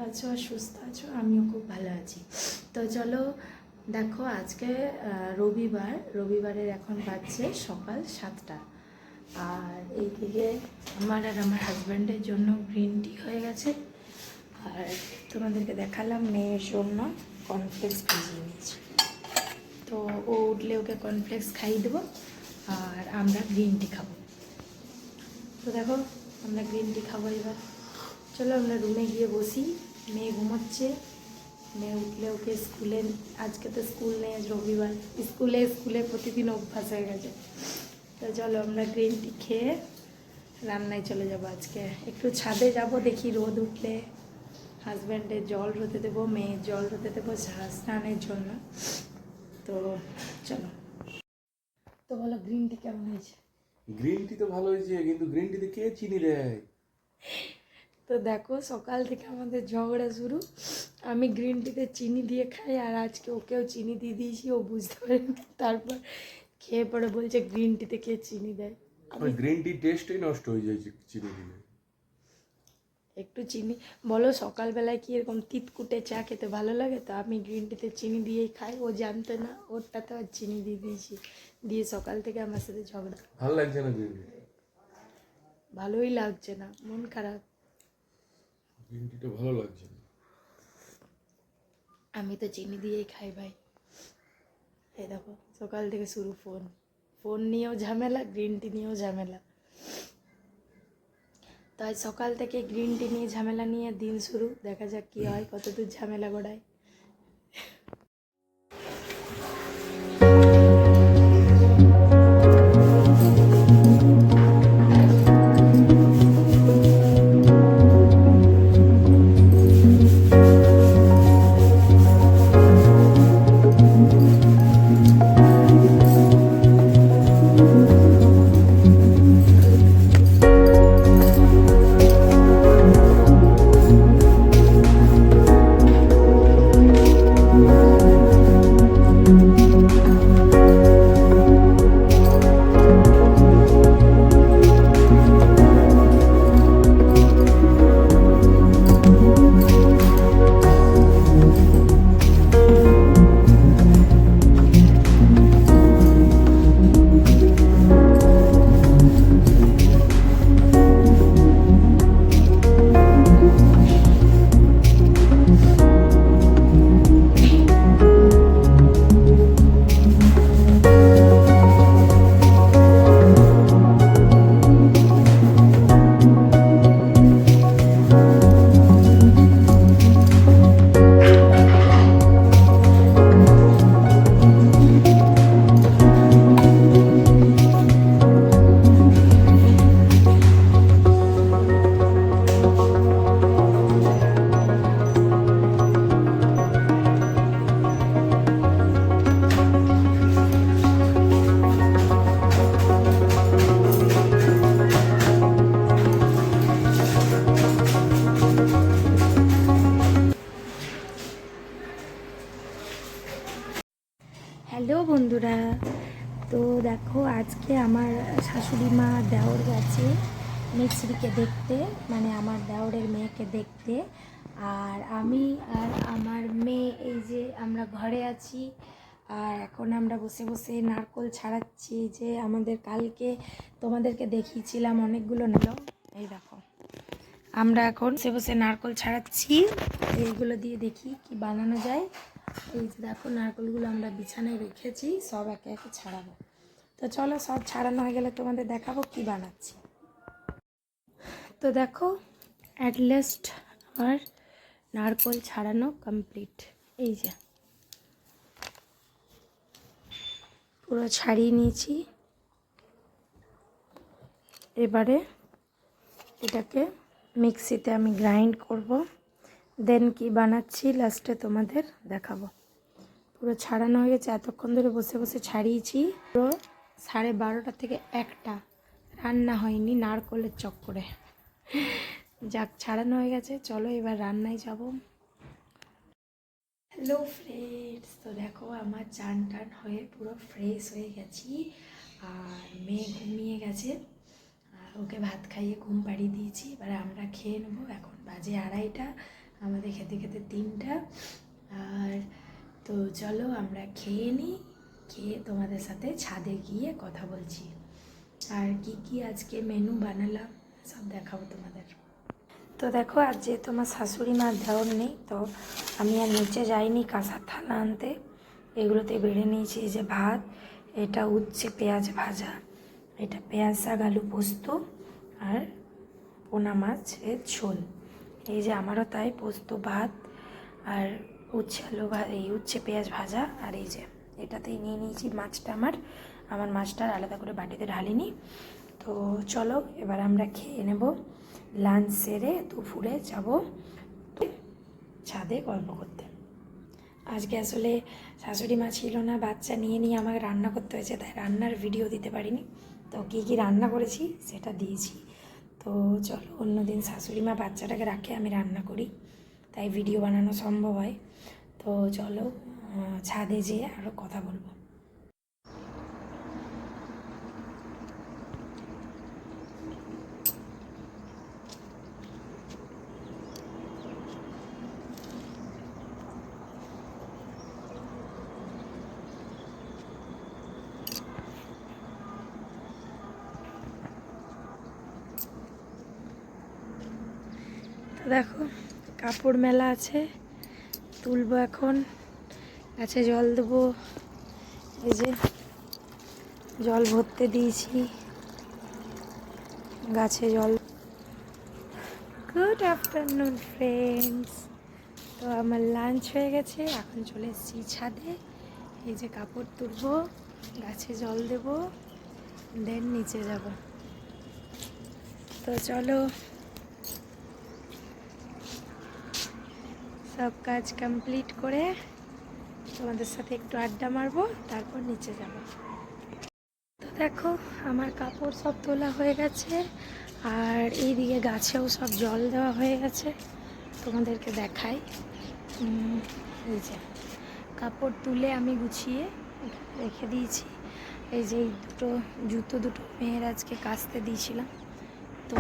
আছো আর সুস্থ আছো, আমিও খুব ভালো আছি। তো চলো দেখো, আজকে রবিবারের এখন বাজছে সকাল 7টা। আর এইদিকে আমার আর আমার হাজব্যান্ডের জন্য গ্রিন টি হয়ে গেছে। আর তোমাদেরকে দেখালাম মেয়ের জন্য কর্নফ্লেক্স ভিজিয়ে নিয়েছি। তো ও উঠলে ওকে কর্নফ্লেক্স খাইয়ে দেবো আর আমরা গ্রিন টি খাবো। তো দেখো আমরা গ্রিন টি খাবো এবার। চলো আমরা রুমে গিয়ে বসি। মেয়ে ঘুমোচ্ছে, মেয়ে উঠলে ওকে স্কুলে, আজকে তো স্কুল নেই, আজ রবিবার, স্কুলে প্রতিদিন অভ্যাস হয়ে গেছে। তো চলো আমরা গ্রিন টি খেয়ে রান্নায় চলে যাবো। আজকে একটু ছাদে যাব, দেখি রোদ উঠলে হাজব্যান্ডের জল রোদে দেবো, মেয়ের জল রোদে দেবো স্নানের জন্য। তো চলো। তো বলো গ্রিন টি কেমন হয়েছে? গ্রিন টি তো ভালো হয়েছে, কিন্তু গ্রিন টিতে কে চিনি দেয়? তো দেখো সকাল থেকে আমাদের ঝগড়া শুরু। আমি গ্রিন টিতে চিনি দিয়ে খাই আর আজকে ওকেও চিনি দিয়ে দিয়েছি, ও বুঝতে পারেনি। তারপর খেয়ে পরে বলছে গ্রিন টিতে কে চিনি দেয়। আমি গ্রিন টি টেস্টই নষ্ট হয়ে যায় চিনি দিলে। একটু চিনি, বলো সকালবেলায় কি এরকম তিতকুটে চা খেতে ভালো লাগে? তো আমি গ্রিন টিতে চিনি দিয়েই খাই, ও জানতো না, ওরটাতে আর চিনি দিয়ে দিয়েছি, দিয়ে সকাল থেকে আমার সাথে ঝগড়া। ভালো লাগছে না গ্রিন টি? ভালোই লাগছে না, মন খারাপ। গ্রিন টিটা ভালো লাগছে না। আমি তো চিনি দিয়েই খাই ভাই। এই দেখো সকাল থেকে শুরু, ফোন নিয়েও ঝামেলা, গ্রিন টি নিয়েও ঝামেলা। তাই সকাল থেকে গ্রিন টি নিয়ে ঝামেলা নিয়ে দিন শুরু, দেখা যাক কী হয়, কতদূর ঝামেলা গোড়ায়। হ্যালো বন্ধুরা, তো দেখো আজকে আমার শাশুড়ি মা দেওর গেছে মিছরিকে দেখতে, মানে আমার দেওরের মেয়েকে দেখতে। আর আমি আর আমার মেয়ে এই যে আমরা ঘরে আছি। আর এখন আমরা বসে বসে নারকোল ছাড়াচ্ছি, যে আমাদের কালকে তোমাদেরকে দেখিয়েছিলাম অনেকগুলো নিল। এই দেখো আমরা এখন বসে বসে নারকোল ছাড়াচ্ছি, এইগুলো দিয়ে দেখি কি বানানো যায়। এই যে দেখো নারকোলগুলো আমরা বিছানায় রেখেছি, সব একে একে ছাড়াবো। তো চলো সব ছাড়ানো হয়ে গেলে তোমাদের দেখাবো কি বানাচ্ছি। তো দেখো অ্যাট লাস্ট আমার নারকোল ছাড়ানো কমপ্লিট। এই যে পুরো ছাড়িয়ে নিয়েছি। এবারে এটাকে মিক্সিতে আমি গ্রাইন্ড করব, দেন কি বানাচ্ছি লাস্টে তোমাদের দেখাবো। পুরো ছাড়ানো হয়ে গেছে, এতক্ষণ ধরে বসে বসে ছাড়িয়েছি। পুরো 12:30 থেকে 1টা রান্না হয়নি নারকোলের চক্করে। যাক ছাড়ানো হয়ে গেছে, চলো এবার রান্নায় যাব। হ্যালো ফ্রেন্ডস, তো দেখো আমার চান টান হয়ে পুরো ফ্রেশ হয়ে গেছি। আর মেয়ে ঘুমিয়ে গেছে, আর ওকে ভাত খাইয়ে ঘুম পাড়িয়ে দিয়েছি। এবার আমরা খেয়ে নেবো। এখন বাজে 2:30, আমাদের খেতে খেতে 3টা। আর তো চলো আমরা খেয়ে নিই, খেয়ে তোমাদের সাথে ছাদে গিয়ে কথা বলছি। আর কি আজকে মেনু বানালাম সব দেখাবো তোমাদের। তো দেখো, আজ যে তোমার শাশুড়ি মা দেওয়ার নেই, তো আমি আর নিচে যাইনি কাঁসার থালা আনতে, এগুলোতে বেড়ে নিয়েছি। এই যে ভাত, এটা উচ্ছে পেঁয়াজ ভাজা, এটা পেঁয়াজ শাক আলু পোস্ত, আর পোনা মাছের ঝোল। এই যে আমারও তাই পোস্ত ভাত আর উচ্ছে আলু এই উচ্ছে পেঁয়াজ ভাজা। আর এই যে এটাতেই নিয়ে নিয়েছি মাছটা, আমার মাছটা আলাদা করে বাটিতে ঢালিনি। তো চলো এবার আমরা খেয়ে নেব, লাঞ্চ সেরে দুপুরে যাব ছাদে গল্প করতে। আজকে আসলে শাশুড়ি মা ছিল না, বাচ্চা নিয়ে আমাকে রান্না করতে হয়েছে, তাই রান্নার ভিডিও দিতে পারিনি। তো কী রান্না করেছি সেটা দিয়েছি। তো চলো, অন্যদিন শাশুড়ি মা বাচ্চাটাকে রাখে আমি রান্না করি, তাই ভিডিও বানানো সম্ভব হয়। তো চলো ছাদে যেয়ে আরও কথা বলবো। তো দেখো, কাপড় মেলা আছে, তুলবো এখন, গাছে জল দেবো। এই যে জল ভরতে দিয়েছি, গাছে জল। Good afternoon friends. তো আমার লাঞ্চ হয়ে গেছে, এখন চলে এসেছি ছাদে। এই যে কাপড় তুলবো, গাছে জল দেব, দেন নিচে যাব। তো চলো, সব কাজ কমপ্লিট করে তোমাদের সাথে একটু আড্ডা মারবো, তারপর নিচে যাব। তো দেখো, আমার কাপড় সব তোলা হয়ে গেছে, আর এইদিকে গাছেও সব জল দেওয়া হয়ে গেছে। তোমাদেরকে দেখাই, এই যে কাপড় তুলে আমি গুছিয়ে রেখে দিয়েছি। এই যে এই দুটো মেয়ের আজকে কাচতে দিয়েছিলাম, তো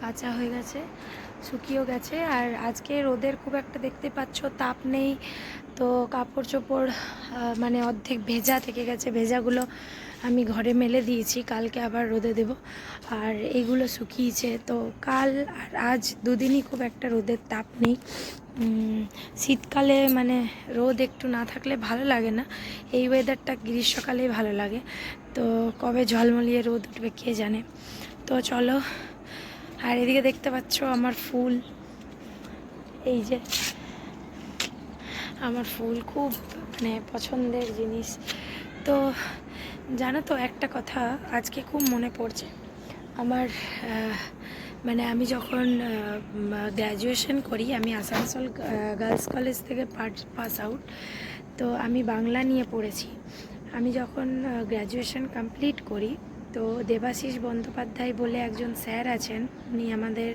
কাঁচা হয়ে গেছে, শুকিয়েও গেছে। আর আজকে রোদের খুব একটা দেখতে পাচ্ছ তাপ নেই, তো কাপড় চোপড় মানে অর্ধেক ভেজা থেকে গেছে, ভেজাগুলো আমি ঘরে মেলে দিয়েছি, কালকে আবার রোদে দেব। আর এইগুলো শুকিয়েছে। তো কাল আর আজ দুদিনই খুব একটা রোদের তাপ নেই। শীতকালে মানে রোদ একটু না থাকলে ভালো লাগে না, এই ওয়েদারটা গ্রীষ্মকালেই ভালো লাগে। তো কবে ঝলমলিয়ে রোদ উঠবে কে জানে। তো চলো, আর এদিকে দেখতে পাচ্ছ আমার ফুল, এই যে আমার ফুল খুব মানে পছন্দের জিনিস। তো জানো তো একটা কথা আজকে খুব মনে পড়ছে আমার, মানে আমি যখন গ্র্যাজুয়েশন করি, আমি আসানসোল গার্লস কলেজ থেকে পাস আউট, তো আমি বাংলা নিয়ে পড়েছি। আমি যখন গ্র্যাজুয়েশন কমপ্লিট করি, তো দেবাশিস বন্দ্যোপাধ্যায় বলে একজন স্যার আছেন, উনি আমাদের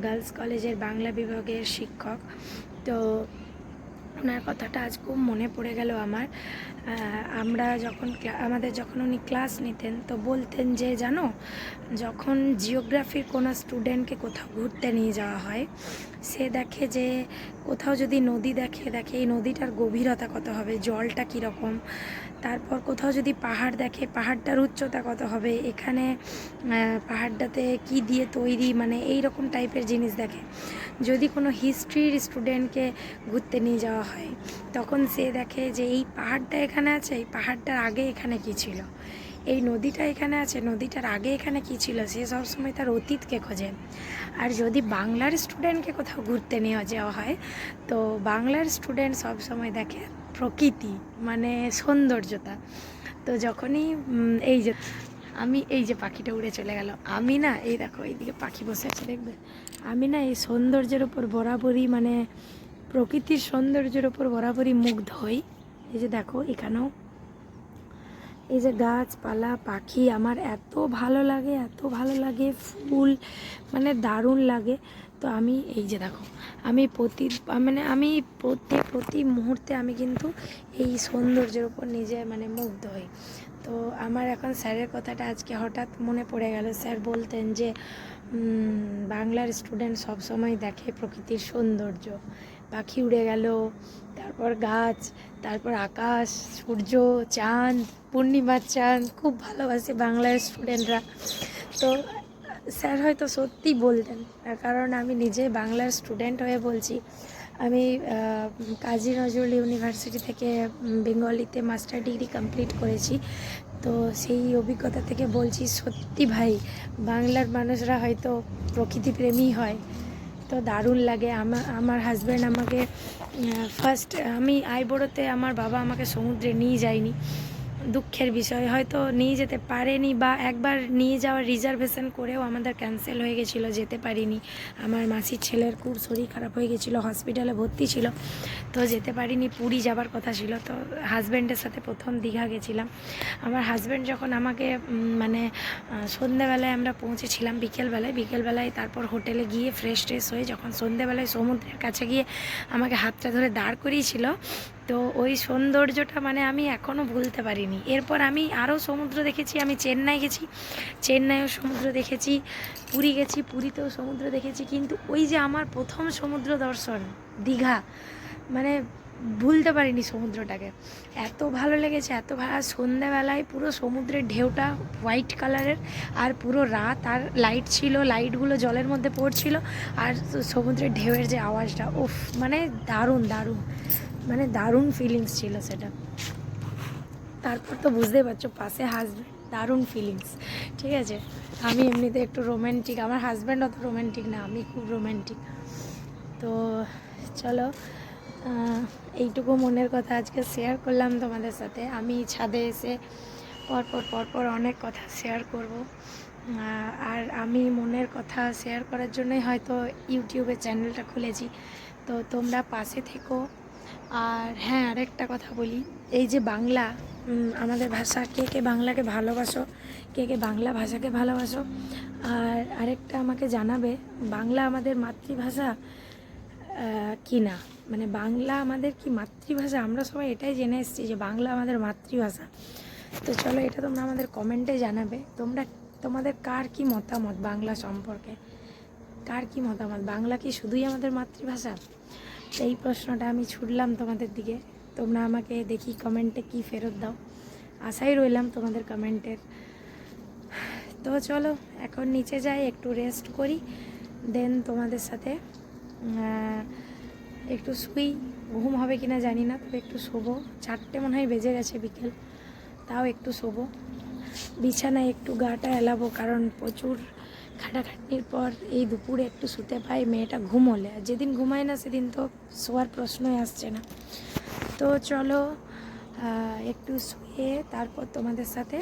গার্লস কলেজের বাংলা বিভাগের শিক্ষক। তো ওনার কথাটা আজ খুব মনে পড়ে গেল আমার। আমাদের যখন উনি ক্লাস নিতেন, তো বলতেন যে জানো, যখন জিওগ্রাফির কোনো স্টুডেন্টকে কোথাও ঘুরতে নিয়ে যাওয়া হয়, সে দেখে যে কোথাও যদি নদী দেখে এই নদীটার গভীরতা কত হবে, জলটা কীরকম। তারপর কোথাও যদি পাহাড় দেখে, পাহাড়টার উচ্চতা কত হবে, এখানে পাহাড়টাতে কি দিয়ে তৈরি, মানে এই রকম টাইপের জিনিস দেখে। যদি কোনো হিস্ট্রির স্টুডেন্টকে ঘুরতে নিয়ে যাওয়া হয়, তখন সে দেখে যে এই পাহাড়টা এখানে আছে, এই পাহাড়টার আগে এখানে কী ছিল, এই নদীটা এখানে আছে, নদীটার আগে এখানে কী ছিল, সে সবসময় তার অতীতকে খোঁজে। আর যদি বাংলার স্টুডেন্টকে কোথাও ঘুরতে নিয়ে যাওয়া হয়, তো বাংলার স্টুডেন্ট সবসময় দেখে প্রকৃতি, মানে সৌন্দর্যতা। তো যখনই এই যে পাখিটা উড়ে চলে গেল, আমি না, এই দেখো এইদিকে পাখি বসে আছে দেখবে, আমি না এই সৌন্দর্যের ওপর বরাবরই, মানে প্রকৃতির সৌন্দর্যের ওপর বরাবরই মুগ্ধ হই। এই যে দেখো এখানেও এই যে গাছপালা পাখি আমার এত ভালো লাগে, ফুল মানে দারুণ লাগে। তো আমি এই যে দেখো, আমি প্রতি মুহূর্তে আমি কিন্তু এই সৌন্দর্যের উপর নিজে মানে মুগ্ধ হই। তো আমার এখন স্যারের কথাটা আজকে হঠাৎ মনে পড়ে গেল। স্যার বলতেন যে বাংলার স্টুডেন্ট সবসময় দেখে প্রকৃতির সৌন্দর্য, পাখি উড়ে গেল, তারপর গাছ, তারপর আকাশ, সূর্য, চাঁদ, পূর্ণিমার চাঁদ খুব ভালোবাসে বাংলার স্টুডেন্টরা। তো স্যার হয়তো সত্যি বলতেন, কারণ আমি নিজে বাংলার স্টুডেন্ট হয়ে বলছি। আমি কাজী নজরুল ইউনিভার্সিটি থেকে বেঙ্গলিতে মাস্টার ডিগ্রি কমপ্লিট করেছি। তো সেই অভিজ্ঞতা থেকে বলছি, সত্যি ভাই বাংলার মানুষরা হয়তো প্রকৃতিপ্রেমী হয়। তো দারুণ লাগে। আমার হাজব্যান্ড আমাকে ফার্স্ট, আমি আইবুড়োতে আমার বাবা আমাকে সমুদ্রে নিয়ে যায়নি, দুঃখের বিষয়। হয়তো নিয়ে যেতে পারেনি, বা একবার নিয়ে যাওয়ার রিজার্ভেশন করেও আমাদের ক্যান্সেল হয়ে গেছিলো, যেতে পারিনি। আমার মাসির ছেলের খুব শরীর খারাপ হয়ে গেছিলো, হসপিটালে ভর্তি ছিল, তো যেতে পারিনি। পুরী যাবার কথা ছিল, তো হাজব্যান্ডের সাথে প্রথম দীঘা গেছিলাম। আমার হাজব্যান্ড যখন আমাকে মানে সন্ধ্যেবেলায় আমরা পৌঁছেছিলাম, বিকেলবেলায় তারপর হোটেলে গিয়ে ফ্রেশ হয়ে যখন সন্ধ্যেবেলায় সমুদ্রের কাছে গিয়ে আমাকে হাতটা ধরে দাঁড় করিয়েছিল, তো ওই সৌন্দর্যটা মানে আমি এখনও ভুলতে পারিনি। এরপর আমি আরও সমুদ্র দেখেছি। আমি চেন্নাই গেছি, চেন্নাইও সমুদ্র দেখেছি, পুরী গেছি, পুরীতেও সমুদ্র দেখেছি। কিন্তু ওই যে আমার প্রথম সমুদ্র দর্শন দীঘা, মানে ভুলতে পারিনি সমুদ্রটাকে। এত ভালো লেগেছে, এত ভালো। সন্ধ্যাবেলায় পুরো সমুদ্রের ঢেউটা হোয়াইট কালারের, আর পুরো রাত, আর লাইট ছিল, লাইটগুলো জলের মধ্যে পড়ছিল, আর সমুদ্রের ঢেউয়ের যে আওয়াজটা, উফ, মানে দারুণ দারুণ, মানে দারুণ ফিলিংস ছিল সেটা। তারপর তো বুঝতেই পারছো, পাশে হাজব্যান্ড, দারুণ ফিলিংস। ঠিক আছে, আমি এমনিতে একটু রোম্যান্টিক, আমার হাজব্যান্ড অত রোম্যান্টিক না, আমি খুব রোম্যান্টিক। তো চলো, এইটুকু মনের কথা আজকে শেয়ার করলাম তোমাদের সাথে। আমি ছাদে এসে পরপর অনেক কথা শেয়ার করব। আর আমি মনের কথা শেয়ার করার জন্যই হয়তো ইউটিউবে চ্যানেলটা খুলেছি। তো তোমরা পাশে থেকো। আর হ্যাঁ, আরেকটা কথা বলি, এই যে বাংলা, আমাদের ভাষা, কে কে বাংলাকে ভালোবাসো, কে কে বাংলা ভাষাকে ভালোবাসো। আর আরেকটা আমাকে জানাবে, বাংলা আমাদের মাতৃভাষা কি না, মানে বাংলা আমাদের কি মাতৃভাষা? আমরা সবাই এটাই জেনে এসেছি যে বাংলা আমাদের মাতৃভাষা। তো চলো, এটা তোমরা আমাদের কমেন্টে জানাবে, তোমাদের কার কি মতামত বাংলা সম্পর্কে, কার কি মতামত, বাংলা কি শুধুই আমাদের মাতৃভাষা? এই প্রশ্নটা আমি ছুড়লাম তোমাদের দিকে। তোমরা আমাকে দেখি কমেন্টে কি ফেরত দাও, আশাই রইলাম তোমাদের কমেন্টের। তো চলো, এখন নিচে যাই, একটু রেস্ট করি, দেন তোমাদের সাথে একটু শুই। ঘুম হবে কিনা জানি না, তবে একটু শোবো। 4টে মনে হয় বেজে গেছে বিকেল, তাও একটু শোবো, বিছানায় একটু গাটা এলাবো, কারণ প্রচুর খাটাখাটনির পর এই দুপুরে একটু শুতে পাই, মেয়েটা ঘুমোলে। আর যেদিন ঘুমায় না সেদিন তো শোয়ার প্রশ্নই আসছে না। তো চলো, একটু শুয়ে তারপর তোমাদের সাথে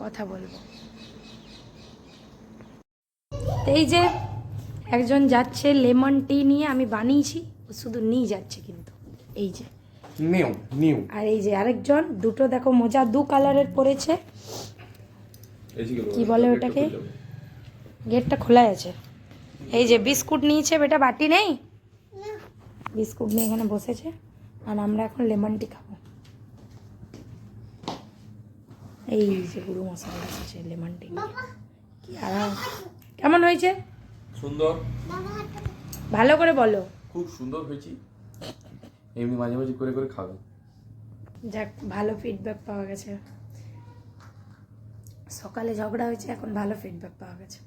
কথা বলবো। এই যে একজন যাচ্ছে লেমন টি নিয়ে, আমি বানিয়েছি, শুধু নিয়ে যাচ্ছে কিন্তু, এই যে নিউ। আর এই যে আরেকজন, দুটো দেখো মোজা 2 কালারের পরেছে, কি বলে ওটাকে, গেটটা খোলা আছে। এই যে বিস্কুট নিয়েছে, বেটা বাটি নেই, বিস্কুট নিয়ে এখানে বসেছে। আর আমরা এখন লেমন টি খাবো। এই যে গুরু মশলা এসেছে লেমন টি, কি আরাম। কেমন হয়েছে? সুন্দর, ভালো করে বলো। খুব সুন্দর হয়েছে। এমনি মাঝে মাঝে করে করে খাবে। যাক, ভালো ফিডব্যাক পাওয়া গেছে। সকালে ঝগড়া হয়েছে, এখন ভালো ফিডব্যাক পাওয়া গেছে।